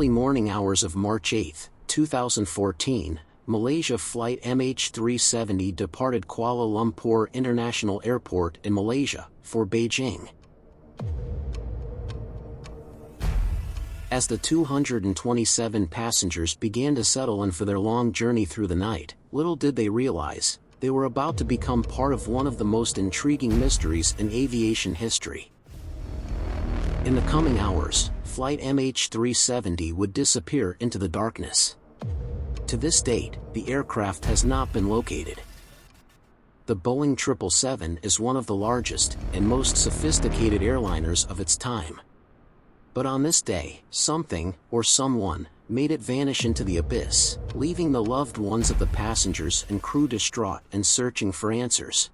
early morning hours of March 8, 2014, Malaysia flight MH370 departed Kuala Lumpur International Airport in Malaysia for Beijing. As the 227 passengers began to settle in for their long journey through the night, little did they realize, they were about to become part of one of the most intriguing mysteries in aviation history. In the coming hours, flight MH370 would disappear into the darkness. To this date, the aircraft has not been located. The Boeing 777 is one of the largest and most sophisticated airliners of its time. But on this day, something, or someone, made it vanish into the abyss, leaving the loved ones of the passengers and crew distraught and searching for answers.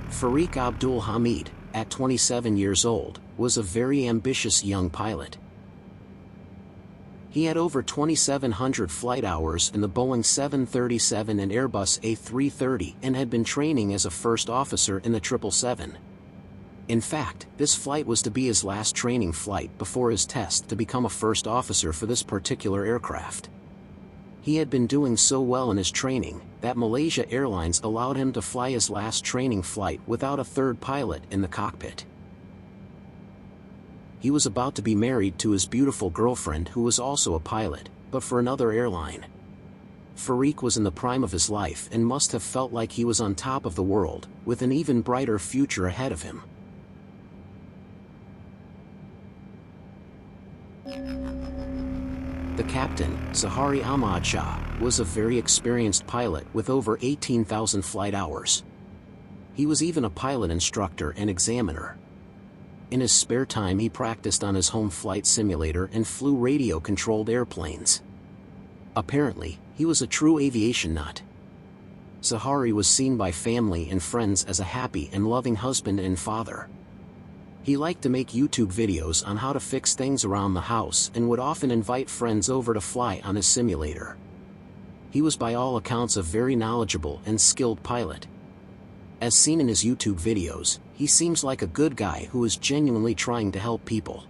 Farik Abdul Hamid, at 27 years old, was a very ambitious young pilot. He had over 2,700 flight hours in the Boeing 737 and Airbus A330 and had been training as a first officer in the 777. In fact, this flight was to be his last training flight before his test to become a first officer for this particular aircraft. He had been doing so well in his training that Malaysia Airlines allowed him to fly his last training flight without a third pilot in the cockpit. He was about to be married to his beautiful girlfriend who was also a pilot, but for another airline. Farik was in the prime of his life and must have felt like he was on top of the world, with an even brighter future ahead of him. The captain, Zahari Ahmad Shah, was a very experienced pilot with over 18,000 flight hours. He was even a pilot instructor and examiner. In his spare time he practiced on his home flight simulator and flew radio-controlled airplanes. Apparently, he was a true aviation nut. Zahari was seen by family and friends as a happy and loving husband and father. He liked to make YouTube videos on how to fix things around the house and would often invite friends over to fly on his simulator. He was by all accounts a very knowledgeable and skilled pilot. As seen in his YouTube videos, he seems like a good guy who is genuinely trying to help people.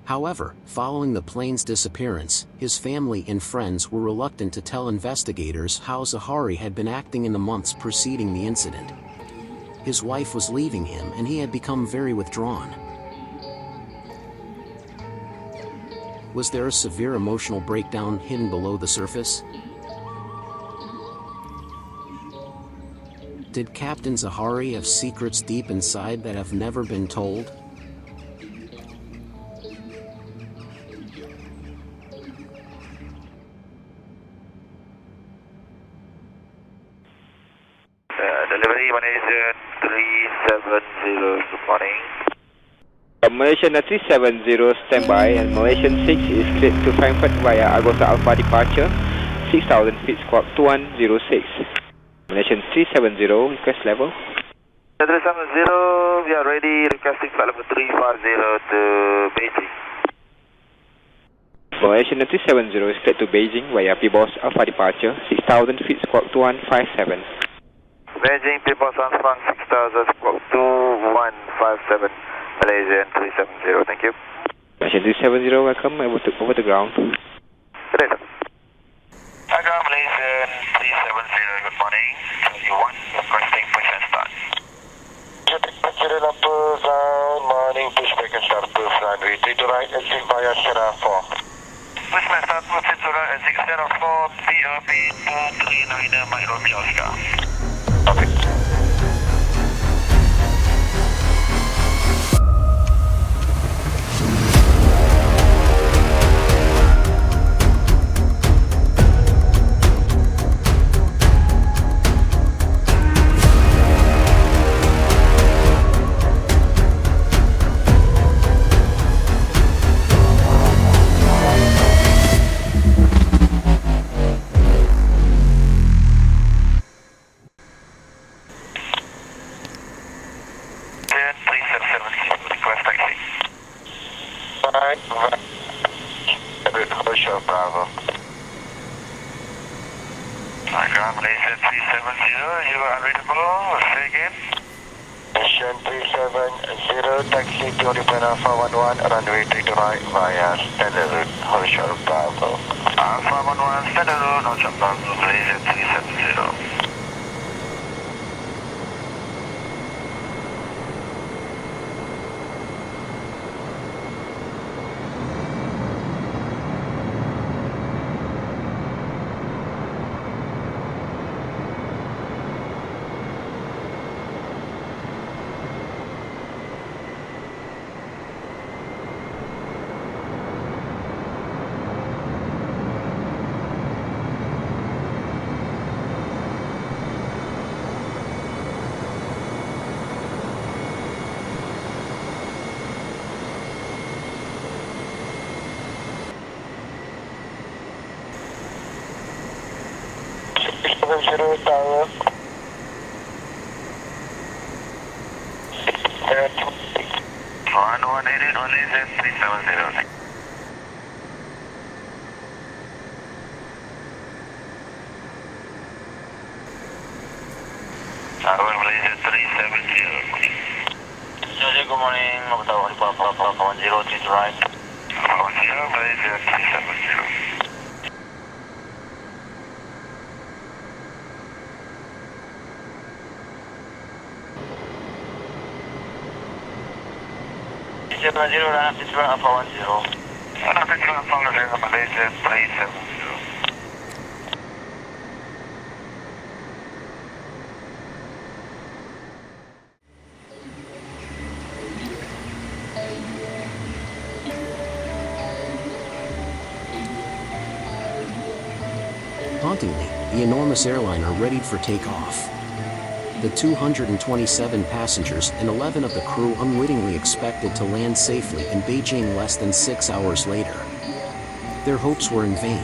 However, following the plane's disappearance, his family and friends were reluctant to tell investigators how Zahari had been acting in the months preceding the incident. His wife was leaving him and he had become very withdrawn. Was there a severe emotional breakdown hidden below the surface? Did Captain Zahari have secrets deep inside that have never been told? Delivery Malaysian 370, good morning. Malaysian 370 standby and Malaysian 6 is cleared to Frankfurt via Agosa Alpha departure 6,000 feet squawk 2106. Malaysian 370 request level. 370, we are ready, requesting flight level 350 to Beijing. Malaysian 370 is cleared to Beijing via PBOS Alpha departure 6,000 feet squawk 2157. Beijing, people Samsung 6000, squawk 2157, Malaysian 370, thank you. Malaysian 370, welcome over to ground. Good day, sir. Hi, Malaysian 370, good morning. 21, requesting push and start. Zero number, ground, morning, push back and start, push runway 3 to right, exit via Sierra 4. Push back start, push to right, exit Sierra 4, PRP 239 Mike Romeo Oscar. Okay. Bravo. Malaysian 370, you are unreadable, say again. Malaysian 370, taxi to Japan Alpha 11, runway 32 right via standard route, Hotel Bravo. Alpha 11, standard route, Hotel Bravo, Malaysian 370. Zero tower. 1188 Malaysian 370. Tower Malaysia 370. Good morning, Alpha 10 to right. Alpha 10 Malaysia 370. 70, run up Alpha 10. Run up Alpha 10, Malaysia 370. Hauntingly, the enormous airliner readied for takeoff. The 227 passengers and 11 of the crew unwittingly expected to land safely in Beijing less than 6 hours later. Their hopes were in vain.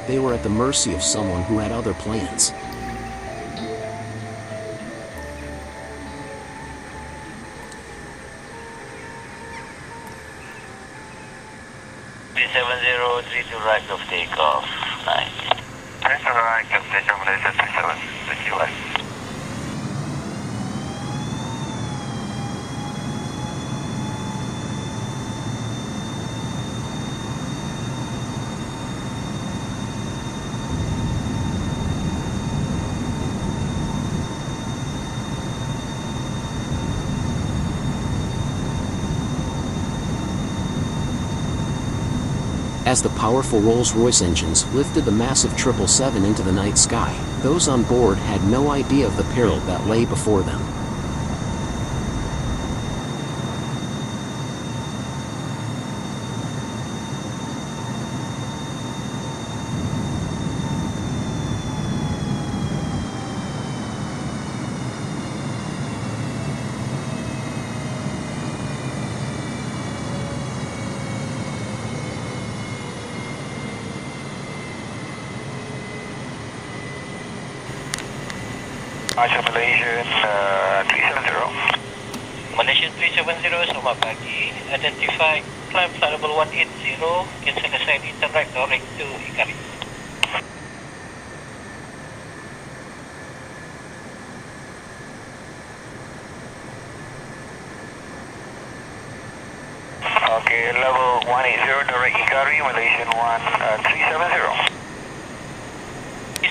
They were at the mercy of someone who had other plans. To right of takeoff. Nice. Press right of takeoff, Malaysia 37. Thank you, right. As the powerful Rolls-Royce engines lifted the massive 777 into the night sky, those on board had no idea of the peril that lay before them. Malaysian 370. Malaysian 370, selamat pagi. Identify climb flight level 180, cancel assign interact direct to Ikari. Okay, level 180, direct Ikari, Malaysian 370.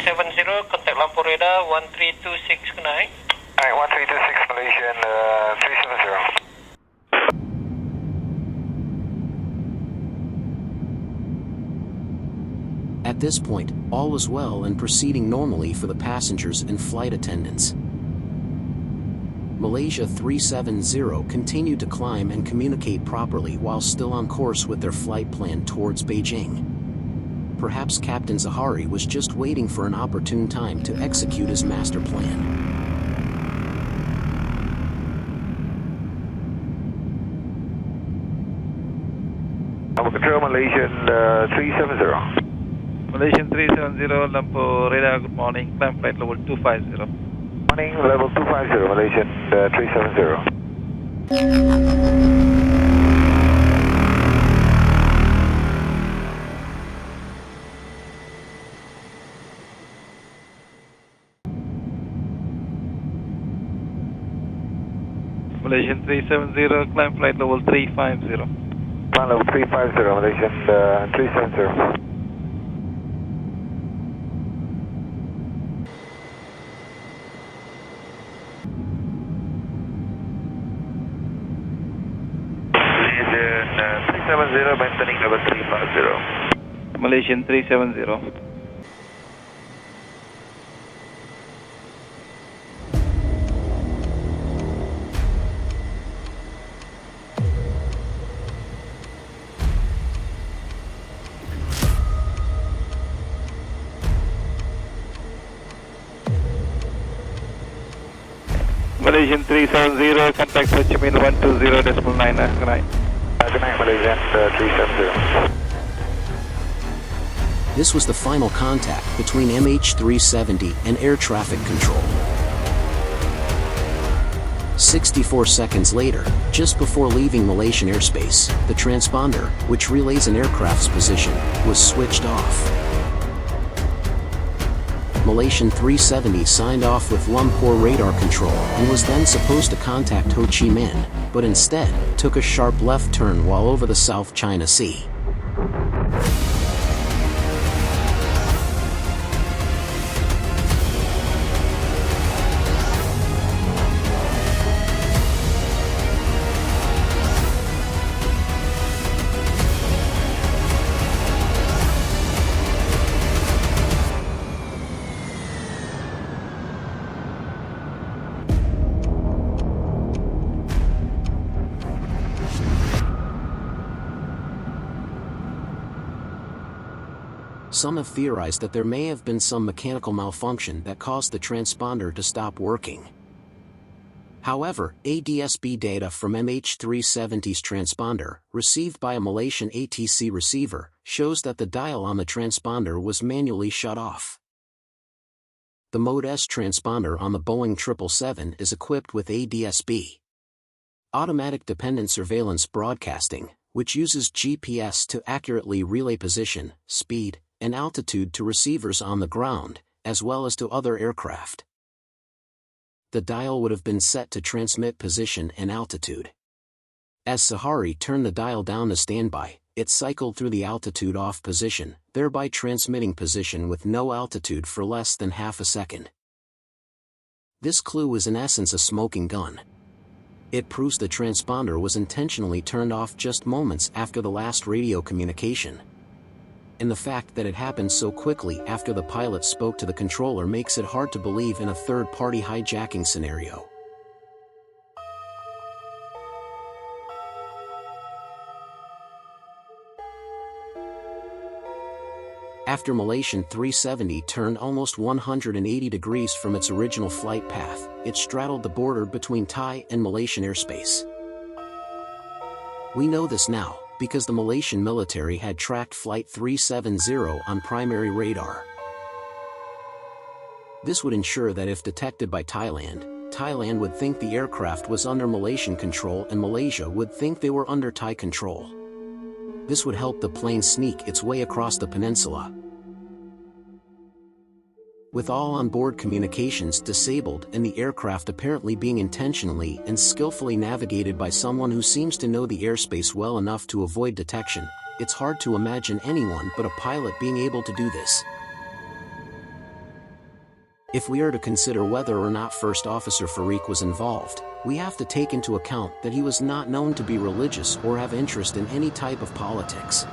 370, contact lampu radar 1326 kenai. Alright, 1326 Malaysian 370. At this point, all was well and proceeding normally for the passengers and flight attendants. Malaysia 370 continued to climb and communicate properly while still on course with their flight plan towards Beijing. Perhaps Captain Zahari was just waiting for an opportune time to execute his master plan. Control Malaysian 370. Malaysian 370, lampu radar, good morning, climb flight level 250. Morning, level 250, Malaysian 370. Malaysian 370, climb flight level 350. Climb level 350, Malaysian 370. Malaysian 370, maintaining level 350. Malaysian 370. Malaysian 370, contact Ho Chi Minh 120.9. Good night. Good night, Malaysian 370. This was the final contact between MH370 and air traffic control. 64 seconds later, just before leaving Malaysian airspace, the transponder, which relays an aircraft's position, was switched off. Malaysian 370 signed off with Lumpur radar control and was then supposed to contact Ho Chi Minh, but instead, took a sharp left turn while over the South China Sea. Some have theorized that there may have been some mechanical malfunction that caused the transponder to stop working. However, ADSB data from MH370's transponder, received by a Malaysian ATC receiver, shows that the dial on the transponder was manually shut off. The Mode S transponder on the Boeing 777 is equipped with ADSB. Automatic Dependent Surveillance Broadcasting, which uses GPS to accurately relay position, speed, and altitude to receivers on the ground, as well as to other aircraft. The dial would have been set to transmit position and altitude. As Sahari turned the dial down to standby, it cycled through the altitude off position, thereby transmitting position with no altitude for less than half a second. This clue is in essence a smoking gun. It proves the transponder was intentionally turned off just moments after the last radio communication. And the fact that it happened so quickly after the pilot spoke to the controller makes it hard to believe in a third-party hijacking scenario. After Malaysian 370 turned almost 180 degrees from its original flight path, it straddled the border between Thai and Malaysian airspace. We know this now, because the Malaysian military had tracked Flight 370 on primary radar. This would ensure that if detected by Thailand, Thailand would think the aircraft was under Malaysian control and Malaysia would think they were under Thai control. This would help the plane sneak its way across the peninsula. With all on-board communications disabled and the aircraft apparently being intentionally and skillfully navigated by someone who seems to know the airspace well enough to avoid detection, it's hard to imagine anyone but a pilot being able to do this. If we are to consider whether or not First Officer Farouk was involved, we have to take into account that he was not known to be religious or have interest in any type of politics.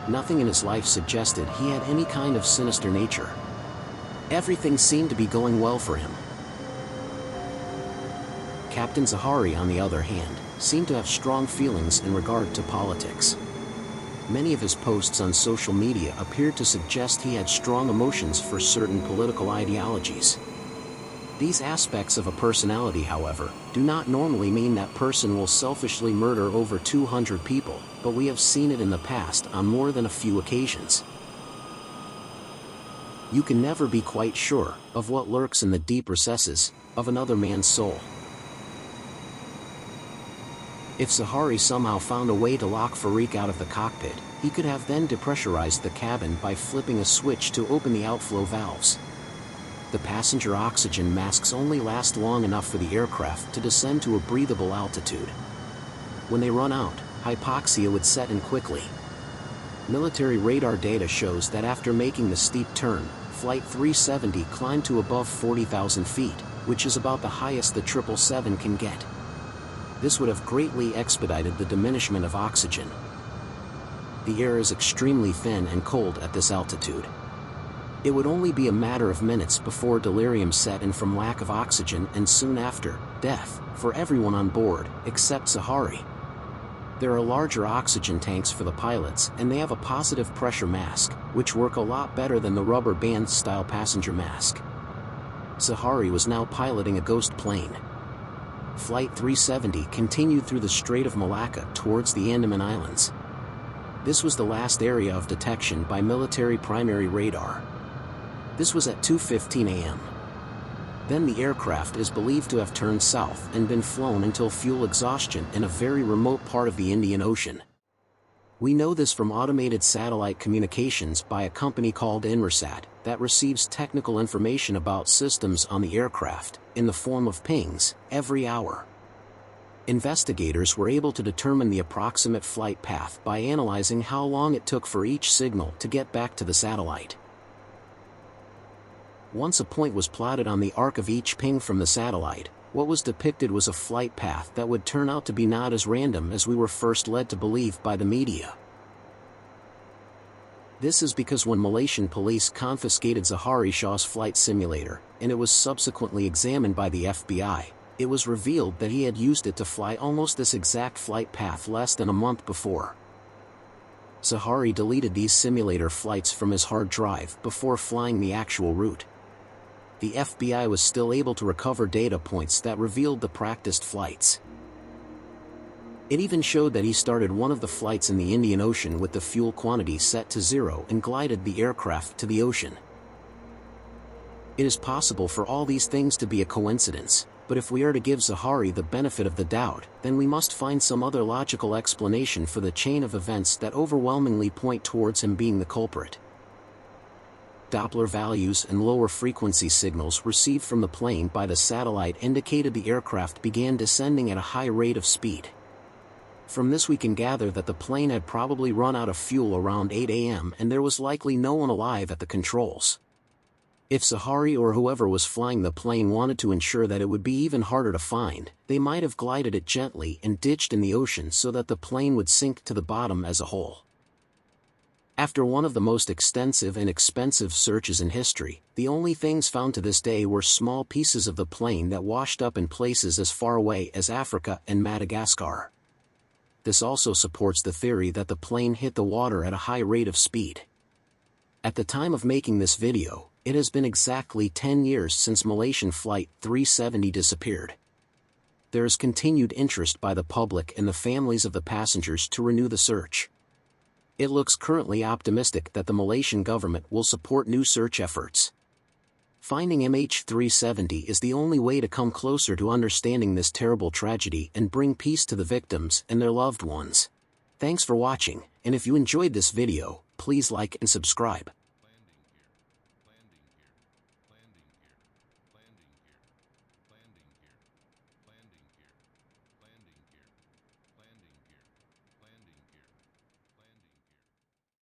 Nothing in his life suggested he had any kind of sinister nature. Everything seemed to be going well for him. Captain Zahari, on the other hand, seemed to have strong feelings in regard to politics. Many of his posts on social media appeared to suggest he had strong emotions for certain political ideologies. These aspects of a personality, however, do not normally mean that person will selfishly murder over 200 people, but we have seen it in the past on more than a few occasions. You can never be quite sure of what lurks in the deep recesses of another man's soul. If Zahari somehow found a way to lock Farouk out of the cockpit, he could have then depressurized the cabin by flipping a switch to open the outflow valves. the passenger oxygen masks only last long enough for the aircraft to descend to a breathable altitude. When they run out, hypoxia would set in quickly. Military radar data shows that after making the steep turn, Flight 370 climbed to above 40,000 feet, which is about the highest the 777 can get. This would have greatly expedited the diminishment of oxygen. The air is extremely thin and cold at this altitude. It would only be a matter of minutes before delirium set in from lack of oxygen, and soon after, death, for everyone on board, except Zahari. There are larger oxygen tanks for the pilots, and they have a positive pressure mask, which work a lot better than the rubber band-style passenger mask. Zahari was now piloting a ghost plane. Flight 370 continued through the Strait of Malacca towards the Andaman Islands. This was the last area of detection by military primary radar. This was at 2:15 a.m. Then the aircraft is believed to have turned south and been flown until fuel exhaustion in a very remote part of the Indian Ocean. We know this from automated satellite communications by a company called Inmarsat that receives technical information about systems on the aircraft, in the form of pings, every hour. Investigators were able to determine the approximate flight path by analyzing how long it took for each signal to get back to the satellite. Once a point was plotted on the arc of each ping from the satellite, what was depicted was a flight path that would turn out to be not as random as we were first led to believe by the media. This is because when Malaysian police confiscated Zahari Shah's flight simulator, and it was subsequently examined by the FBI, it was revealed that he had used it to fly almost this exact flight path less than a month before. Zahari deleted these simulator flights from his hard drive before flying the actual route. The FBI was still able to recover data points that revealed the practiced flights. It even showed that he started one of the flights in the Indian Ocean with the fuel quantity set to 0 and glided the aircraft to the ocean. It is possible for all these things to be a coincidence, but if we are to give Zahari the benefit of the doubt, then we must find some other logical explanation for the chain of events that overwhelmingly point towards him being the culprit. Doppler values and lower frequency signals received from the plane by the satellite indicated the aircraft began descending at a high rate of speed. From this we can gather that the plane had probably run out of fuel around 8 a.m. and there was likely no one alive at the controls. If Zahari or whoever was flying the plane wanted to ensure that it would be even harder to find, they might have glided it gently and ditched in the ocean so that the plane would sink to the bottom as a whole. After one of the most extensive and expensive searches in history, the only things found to this day were small pieces of the plane that washed up in places as far away as Africa and Madagascar. This also supports the theory that the plane hit the water at a high rate of speed. At the time of making this video, it has been exactly 10 years since Malaysian Flight 370 disappeared. There is continued interest by the public and the families of the passengers to renew the search. It looks currently optimistic that the Malaysian government will support new search efforts. Finding MH370 is the only way to come closer to understanding this terrible tragedy and bring peace to the victims and their loved ones. Thanks for watching, and if you enjoyed this video, please like and subscribe.